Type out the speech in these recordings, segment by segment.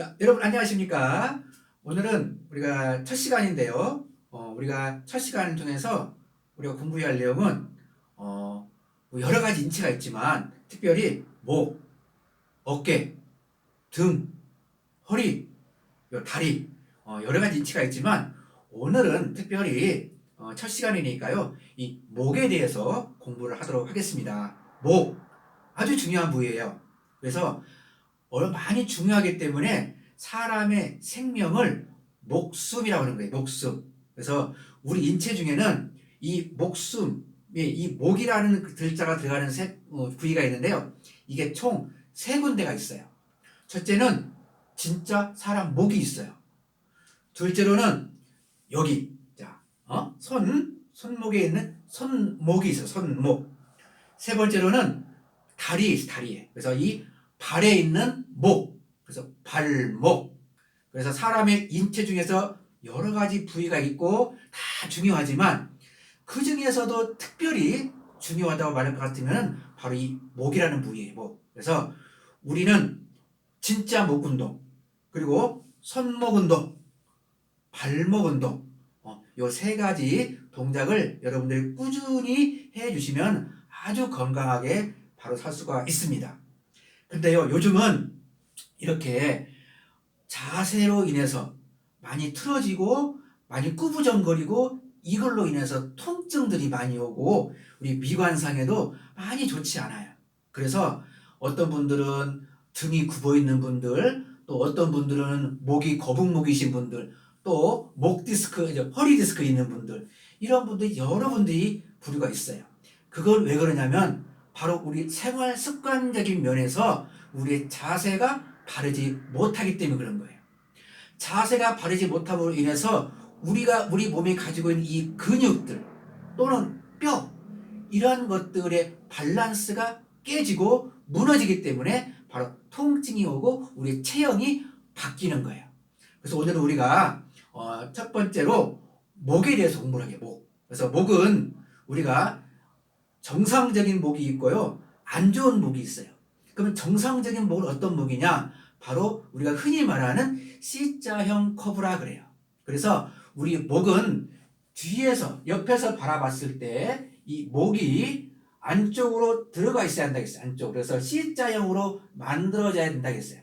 자, 여러분 안녕하십니까? 오늘은 우리가 첫 시간인데요. 우리가 첫 시간을 통해서 우리가 공부해야 할 내용은 뭐 여러 가지 인체가 있지만 특별히 목, 어깨, 등, 허리, 요 다리 여러 가지 인체가 있지만 오늘은 특별히 첫 시간이니까요. 이 목에 대해서 공부를 하도록 하겠습니다. 목 아주 중요한 부위예요. 그래서 많이 중요하기 때문에 사람의 생명을 목숨이라고 하는 거예요. 목숨. 그래서 우리 인체 중에는 이 목숨, 이 목이라는 그 글자가 들어가는 부위가 있는데요. 이게 총 세 군데가 있어요. 첫째는 진짜 사람 목이 있어요. 둘째로는 여기, 자, 손목에 있는 손목이 있어요. 손목. 세 번째로는 다리에. 그래서 이 발에 있는 목, 그래서 발목. 그래서 사람의 인체 중에서 여러 가지 부위가 있고 다 중요하지만 그 중에서도 특별히 중요하다고 말할 것 같으면 바로 이 목이라는 부위예요. 목. 그래서 우리는 진짜 목 운동, 그리고 손목 운동, 발목 운동, 요 세 가지 동작을 여러분들이 꾸준히 해주시면 아주 건강하게 바로 살 수가 있습니다. 근데요, 요즘은 이렇게 자세로 인해서 많이 틀어지고 많이 꾸부정거리고 이걸로 인해서 통증들이 많이 오고 우리 미관상에도 많이 좋지 않아요. 그래서 어떤 분들은 등이 굽어 있는 분들, 또 어떤 분들은 목이 거북목이신 분들, 또 목 디스크, 허리 디스크 있는 분들, 이런 분들이 여러분들이 부류가 있어요. 그걸 왜 그러냐면 바로 우리 생활 습관적인 면에서 우리의 자세가 바르지 못하기 때문에 그런 거예요. 자세가 바르지 못함으로 인해서 우리 몸이 가지고 있는 이 근육들 또는 뼈, 이러한 것들의 밸런스가 깨지고 무너지기 때문에 바로 통증이 오고 우리의 체형이 바뀌는 거예요. 그래서 오늘은 우리가 첫 번째로 목에 대해서 공부를 하게, 목. 그래서 목은 우리가 정상적인 목이 있고요, 안 좋은 목이 있어요. 그러면 정상적인 목은 어떤 목이냐? 바로 우리가 흔히 말하는 C자형 커브라 그래요. 그래서 우리 목은 뒤에서, 옆에서 바라봤을 때 이 목이 안쪽으로 들어가 있어야 한다겠어요. 안쪽으로. 그래서 C자형으로 만들어져야 된다겠어요.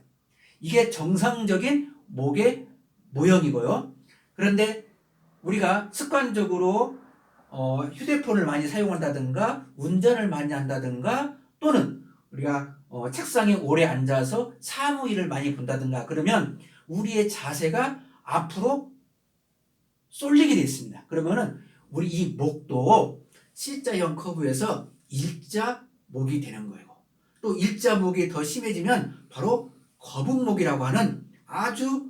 이게 정상적인 목의 모형이고요. 그런데 우리가 습관적으로 휴대폰을 많이 사용한다든가 운전을 많이 한다든가 또는 우리가 책상에 오래 앉아서 사무일을 많이 본다든가 그러면 우리의 자세가 앞으로 쏠리게 되어 있습니다. 그러면은 우리 이 목도 C자형 커브에서 일자목이 되는 거예요. 또 일자목이 더 심해지면 바로 거북목이라고 하는 아주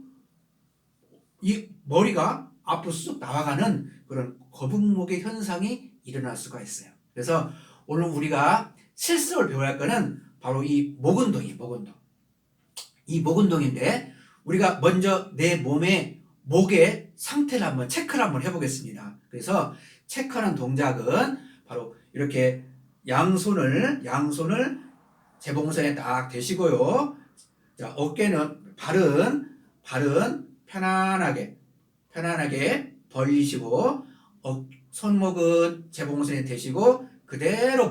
이 머리가 앞으로 쑥 나와가는 그런 거북목의 현상이 일어날 수가 있어요. 그래서 오늘 우리가 실습을 배워야 할 거는 바로 이 목운동이에요. 목운동. 이 목운동인데 우리가 먼저 내 몸의 목의 상태를 한번 체크를 한번 해보겠습니다. 그래서 체크하는 동작은 바로 이렇게 양손을 재봉선에 딱 대시고요. 자, 어깨는 발은 편안하게 벌리시고 손목은 재봉선에 대시고 그대로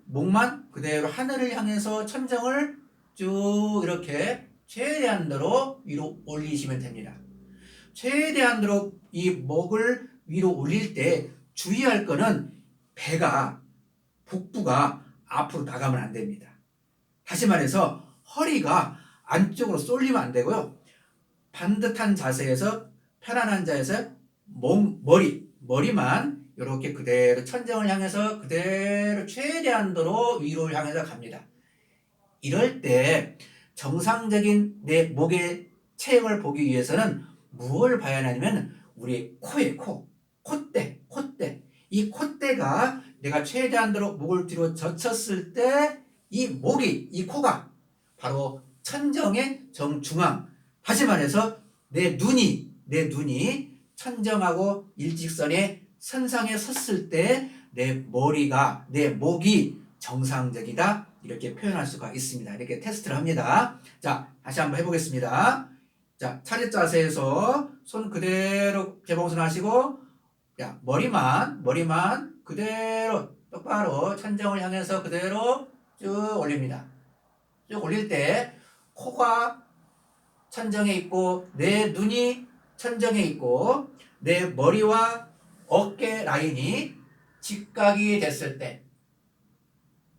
목만 그대로 하늘을 향해서 천정을 쭉 이렇게 최대한대로 위로 올리시면 됩니다. 최대한대로 이 목을 위로 올릴 때 주의할 거는 복부가 앞으로 나가면 안 됩니다. 다시 말해서 허리가 안쪽으로 쏠리면 안 되고요. 반듯한 자세에서 편안한 자세에서 머리만 이렇게 그대로 천정을 향해서 그대로 최대한도로 위로 향해서 갑니다. 이럴 때 정상적인 내 목의 체형을 보기 위해서는 무엇을 봐야 하냐면 우리의 콧대. 이 콧대가 내가 최대한도로 목을 뒤로 젖혔을 때 이 코가 바로 천정의 정중앙. 다시 말해서 내 눈이 천정하고 일직선의 선상에 섰을 때 내 목이 정상적이다 이렇게 표현할 수가 있습니다. 이렇게 테스트를 합니다. 자, 다시 한번 해보겠습니다. 자, 차렷 자세에서 손 그대로 재봉선 하시고, 야, 머리만 그대로 똑바로 천정을 향해서 그대로 쭉 올립니다. 쭉 올릴 때 코가 천정에 있고 내 눈이 천정에 있고 내 머리와 어깨 라인이 직각이 됐을 때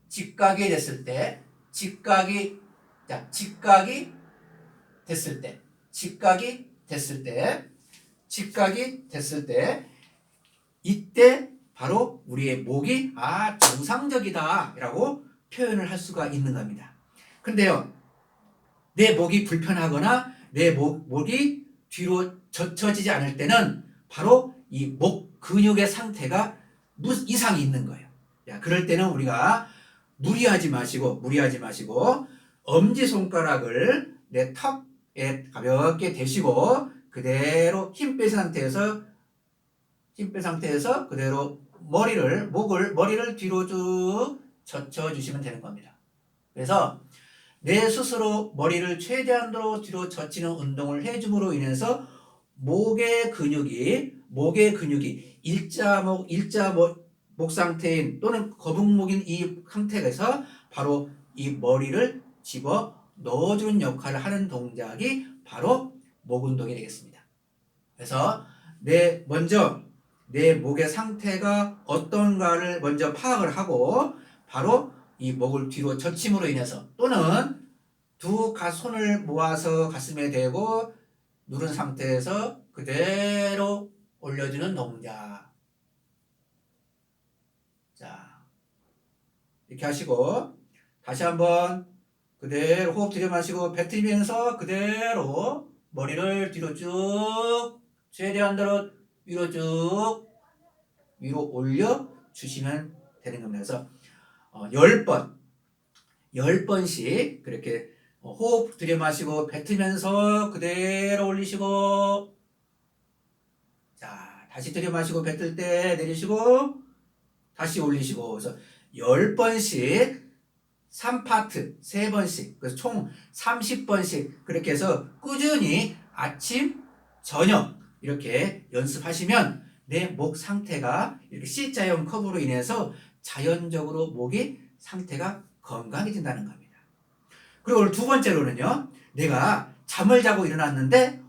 직각이 됐을 때 이때 바로 우리의 목이 정상적이다 라고 표현을 할 수가 있는 겁니다. 근데요, 내 목이 불편하거나 내 목이 뒤로 젖혀지지 않을 때는 바로 이 목 근육의 상태가 이상이 있는 거예요. 야, 그럴 때는 우리가 무리하지 마시고 엄지손가락을 내 턱에 가볍게 대시고 그대로 힘 뺀 상태에서 그대로 머리를 뒤로 쭉 젖혀주시면 되는 겁니다. 그래서 내 스스로 머리를 최대한으로 뒤로 젖히는 운동을 해줌으로 인해서 목의 근육이 일자목 상태인 또는 거북목인 이 상태에서 바로 이 머리를 집어 넣어주는 역할을 하는 동작이 바로 목 운동이 되겠습니다. 그래서 먼저 내 목의 상태가 어떤가를 먼저 파악을 하고 바로 이 목을 뒤로 젖힘으로 인해서 또는 손을 모아서 가슴에 대고 누른 상태에서 그대로 올려주는 동작. 자, 이렇게 하시고 다시 한번 그대로 호흡 들여마시고 뱉으면서 그대로 머리를 뒤로 쭉 최대한대로 위로 올려주시면 되는 겁니다. 그래서 10번씩 그렇게 호흡 들여마시고 뱉으면서 그대로 올리시고, 자, 다시 들여마시고 뱉을 때 내리시고 다시 올리시고, 그래서 10번씩 3파트 3번씩, 그래서 총 30번씩 그렇게 해서 꾸준히 아침 저녁 이렇게 연습하시면 내 목 상태가 이렇게 C자형 커브로 인해서 자연적으로 목이 상태가 건강해진다는 겁니다. 그리고 오늘 두 번째로는요, 내가 잠을 자고 일어났는데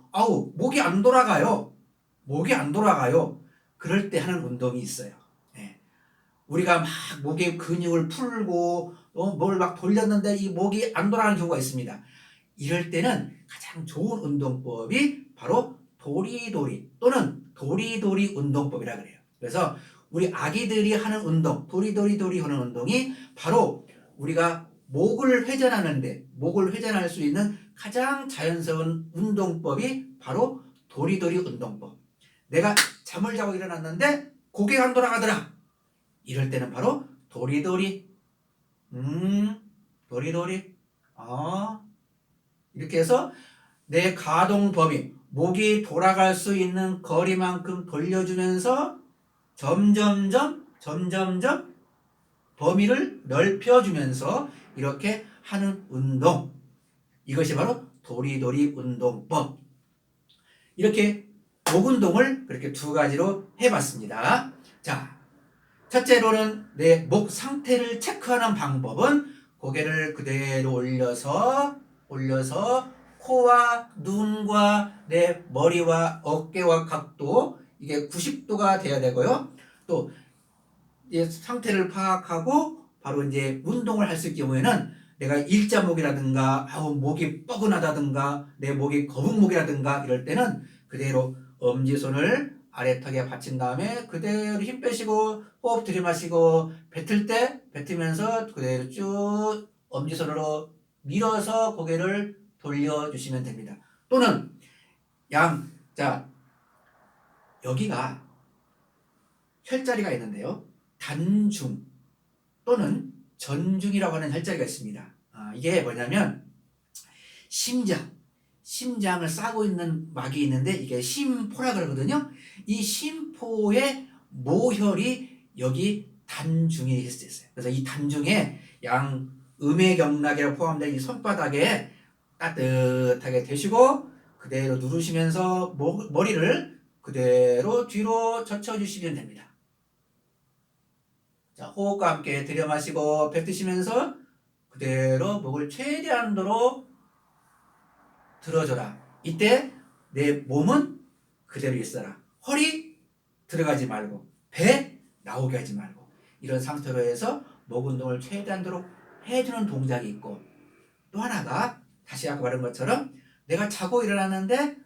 목이 안 돌아가요. 그럴 때 하는 운동이 있어요. 네. 우리가 막 목의 근육을 풀고 뭘 막 돌렸는데 이 목이 안 돌아가는 경우가 있습니다. 이럴 때는 가장 좋은 운동법이 바로 도리도리 또는 도리도리 운동법이라 그래요. 그래서 우리 아기들이 하는 운동, 도리도리 하는 운동이 바로 우리가 목을 회전할 수 있는 가장 자연스러운 운동법이 바로 도리도리 운동법. 내가 잠을 자고 일어났는데 고개가 안 돌아가더라. 이럴 때는 바로 도리도리 이렇게 해서 내 가동 범위, 목이 돌아갈 수 있는 거리만큼 돌려주면서 점점점 범위를 넓혀주면서 이렇게 하는 운동, 이것이 바로 도리도리 운동법. 이렇게 목 운동을 그렇게 두 가지로 해봤습니다. 자, 첫째로는 내 목 상태를 체크하는 방법은 고개를 그대로 올려서 코와 눈과 내 머리와 어깨와 각도, 이게 90도가 돼야 되고요. 또 이 상태를 파악하고 바로 이제 운동을 했을 경우에는 내가 일자목이라든가 목이 뻐근하다든가 내 목이 거북목이라든가 이럴 때는 그대로 엄지손을 아래턱에 받친 다음에 그대로 힘 빼시고 호흡 들이마시고 뱉을 때 뱉으면서 그대로 쭉 엄지손으로 밀어서 고개를 돌려주시면 됩니다. 또는 여기가 혈자리가 있는데요, 단중 또는 전중이라고 하는 혈자리가 있습니다. 이게 뭐냐면 심장을 싸고 있는 막이 있는데 이게 심포라 그러거든요. 이 심포의 모혈이 여기 단중이 있어요. 그래서 이 단중에 양음의 경락이라고 포함된 이 손바닥에 따뜻하게 대시고 그대로 누르시면서 머리를 그대로 뒤로 젖혀주시면 됩니다. 자, 호흡과 함께 들여 마시고 뱉으시면서 그대로 목을 최대한도로 들어줘라. 이때 내 몸은 그대로 있어라. 허리 들어가지 말고 배 나오게 하지 말고 이런 상태로 해서 목 운동을 최대한도로 해주는 동작이 있고, 또 하나가 다시 아까 말한 것처럼 내가 자고 일어났는데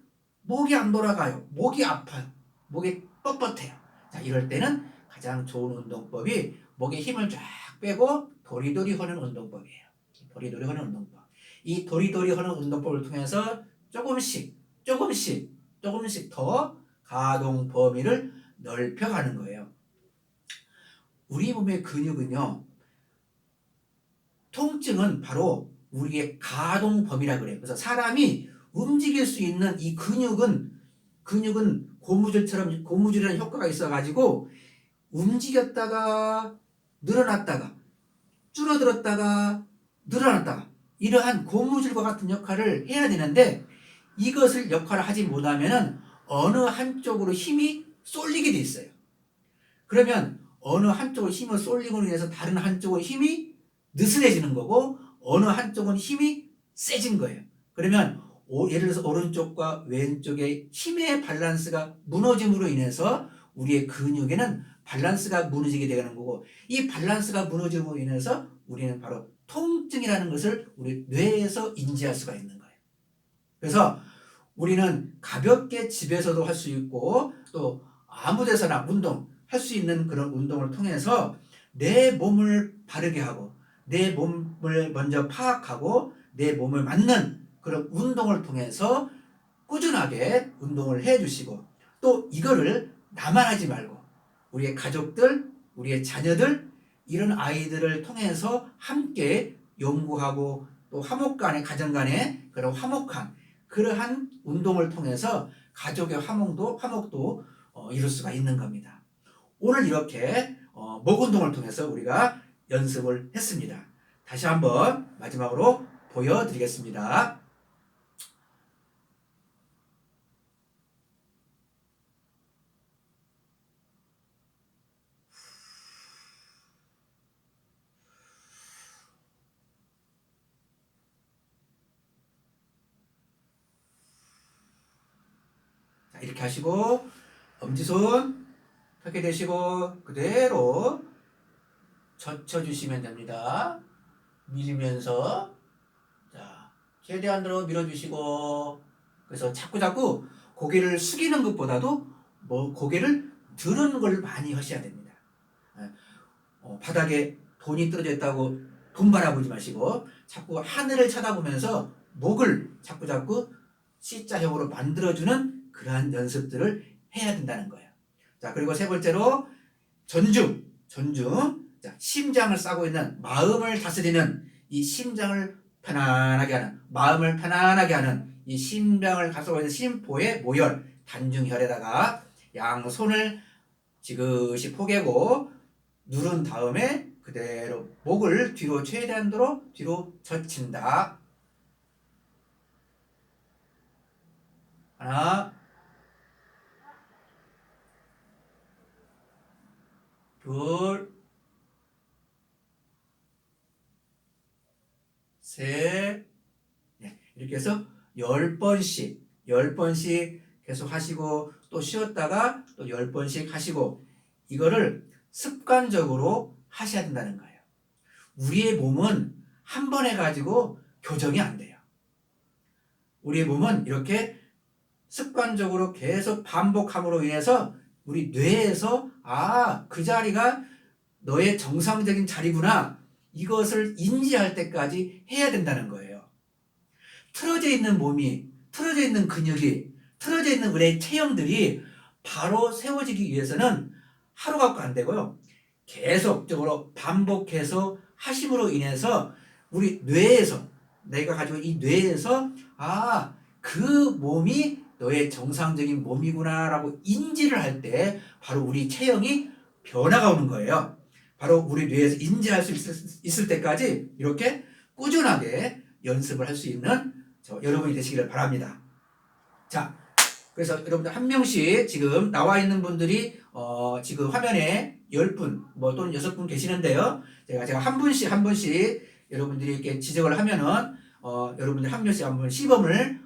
목이 안 돌아가요. 목이 아파요. 목이 뻣뻣해요. 자, 이럴 때는 가장 좋은 운동법이 목에 힘을 쫙 빼고 도리도리 하는 운동법이에요. 도리도리 하는 운동법. 이 도리도리 하는 운동법을 통해서 조금씩 더 가동 범위를 넓혀가는 거예요. 우리 몸의 근육은요, 통증은 바로 우리의 가동 범위라 그래요. 그래서 사람이 움직일 수 있는 이 근육은 고무줄이라는 효과가 있어가지고 움직였다가 늘어났다가 줄어들었다가 늘어났다가 이러한 고무줄과 같은 역할을 해야 되는데, 이것을 역할을 하지 못하면 어느 한쪽으로 힘이 쏠리게 돼 있어요. 그러면 어느 한쪽으로 힘을 쏠림으로 인해서 다른 한쪽으로 힘이 느슨해지는 거고, 어느 한쪽은 힘이 세진 거예요. 그러면 예를 들어서 오른쪽과 왼쪽의 힘의 밸런스가 무너짐으로 인해서 우리의 근육에는 밸런스가 무너지게 되는 거고, 이 밸런스가 무너짐으로 인해서 우리는 바로 통증이라는 것을 우리 뇌에서 인지할 수가 있는 거예요. 그래서 우리는 가볍게 집에서도 할 수 있고 또 아무 데서나 운동할 수 있는 그런 운동을 통해서 내 몸을 바르게 하고 내 몸을 먼저 파악하고 내 몸을 맞는 그런 운동을 통해서 꾸준하게 운동을 해주시고, 또 이거를 나만 하지 말고 우리의 가족들, 우리의 자녀들, 이런 아이들을 통해서 함께 연구하고 또 가정 간의 그런 화목한 그러한 운동을 통해서 가족의 화목도 이룰 수가 있는 겁니다. 오늘 이렇게 목 운동을 통해서 우리가 연습을 했습니다. 다시 한번 마지막으로 보여드리겠습니다. 자, 이렇게 하시고 엄지손 펴게 되시고 그대로 젖혀주시면 됩니다. 밀면서, 자, 최대한으로 밀어주시고, 그래서 자꾸 고개를 숙이는 것보다도 고개를 드는 걸 많이 하셔야 됩니다. 바닥에 돈이 떨어져 있다고 돈 바라보지 마시고 자꾸 하늘을 쳐다보면서 목을 자꾸 C자형으로 만들어주는 그러한 연습들을 해야 된다는 거예요. 자, 그리고 세 번째로 전중. 자, 심장을 싸고 있는 마음을 다스리는 이 심장을 편안하게 하는, 마음을 편안하게 하는 이 심장을 가지고 있는 심포의 모혈, 단중혈에다가 양손을 지그시 포개고 누른 다음에 그대로 목을 뒤로 최대한도로 뒤로 젖힌다. 하나, 둘, 셋, 네, 이렇게 해서 10번씩 계속 하시고 또 쉬었다가 또 10번씩 하시고, 이거를 습관적으로 하셔야 된다는 거예요. 우리의 몸은 한 번 해가지고 교정이 안 돼요. 우리의 몸은 이렇게 습관적으로 계속 반복함으로 인해서 우리 뇌에서 그 자리가 너의 정상적인 자리구나, 이것을 인지할 때까지 해야 된다는 거예요. 틀어져 있는 몸이, 틀어져 있는 근육이, 틀어져 있는 우리의 체형들이 바로 세워지기 위해서는 하루 갖고 안 되고요. 계속적으로 반복해서 하심으로 인해서 우리 뇌에서, 내가 가지고 이 뇌에서 그 몸이 너의 정상적인 몸이구나 라고 인지를 할 때 바로 우리 체형이 변화가 오는 거예요. 바로 우리 뇌에서 인지할 수 있을 때까지 이렇게 꾸준하게 연습을 할 수 있는 여러분이 되시기를 바랍니다. 자, 그래서 여러분들 한 명씩 지금 나와 있는 분들이 지금 화면에 10분 뭐 또는 6분 계시는데요. 제가 한 분씩 여러분들이 이렇게 지적을 하면은 여러분들 한 명씩 한번 시범을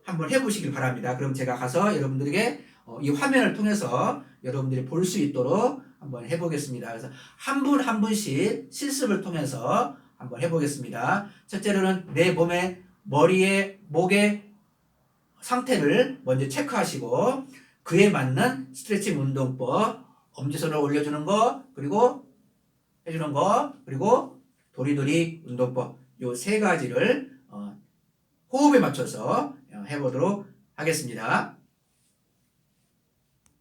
한번 해보시길 바랍니다. 그럼 제가 가서 여러분들에게 이 화면을 통해서 여러분들이 볼 수 있도록 한번 해보겠습니다. 그래서 한 분 한 분씩 실습을 통해서 한번 해보겠습니다. 첫째로는 내 몸의 머리에 목의 상태를 먼저 체크하시고 그에 맞는 스트레칭 운동법, 엄지손을 올려주는 거, 그리고 해주는 거, 그리고 도리도리 운동법 요 세 가지를 호흡에 맞춰서 해보도록 하겠습니다.